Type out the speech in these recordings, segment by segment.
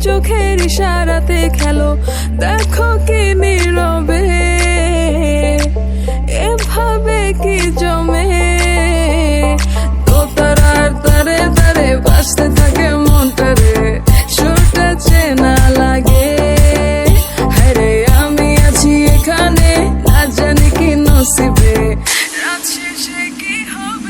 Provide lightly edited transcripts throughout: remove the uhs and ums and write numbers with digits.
চোখের ইশারাতে খেলো, দেখো কি নীরবে এভাবে কি জমে। দোতারার তারে তারে বাজতে থাকে মনটারে, সুরটা চেনা লাগে। হায়রে আমি আছি এখানে, না জানি কি নসিবে, রাত শেষে কি হবে।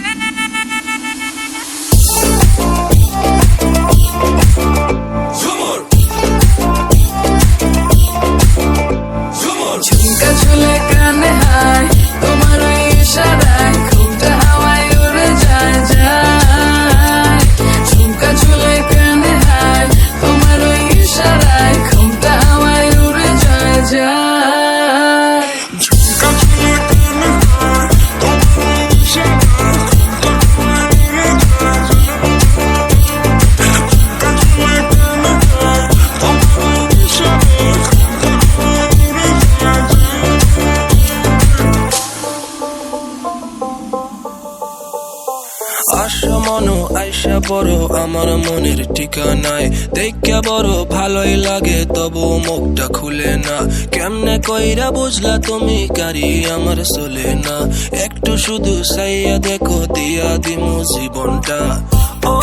ঝুমকা ঝুলে কানে হায়, তোমার ওই ইশারায় ঘুমটা হাওয়ায় উড়ে যায় যায়। ঝুমকা ঝুলে কানে হায়, তোমার ওই ইশারায় ঘুমটা হাওয়ায় উড়ে যায় যায়। ঝুমকা ঝুলে কানে হায়, তোমার ওই ইশারায় ঘুমটা হাওয়ায় উড়ে যায় যায়। ঝুমকা ঝুলে কানে হায়, তোমার ওই ইশারায় ঘুমটা হাওয়ায় উড়ে যায় যায়। আশা মনো আইসা বড় আমার মনের ঠিকানায়, দেখা বড় ভালোই লাগে তবু মুখটা খুলে না। কেমনে কইরা বুঝলা তুমি কারি আমার চলে না, একটু শুধু চাইয়া দেখো দিয়া দিমু জীবনটা। ও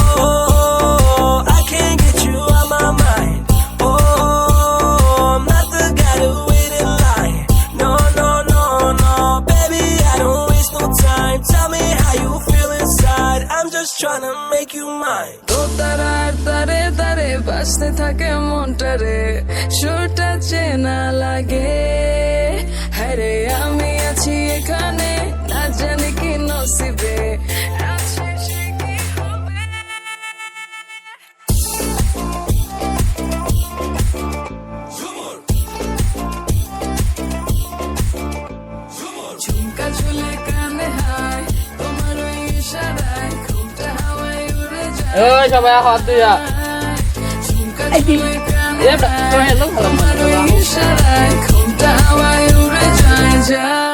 I can't get you out my mind. Oh, I'm not the guy to wait in line. No, no, no, no, baby, I don't waste no time. Tell me how you feel inside. I'm just trying to make you mine. দোতারার তারে তারে বাজতে থাকে মনটারে, সুরটা চেনা লাগে। হায়রে আমি আছি এখানে, না জানি কি নসিবে, রাত শেষে কি হবে। ঝুমকা ঝুলে কানে হায়, তোমার ওই ইশারায় ঘুমটা হাওয়ায় উড়ে যায়। সবাই হাত দিয়া ঝুমকা ঝুলে কানে হায়, তোমার ওই ইশারায় ঘুমটা হাওয়ায় উড়ে যায় যায়।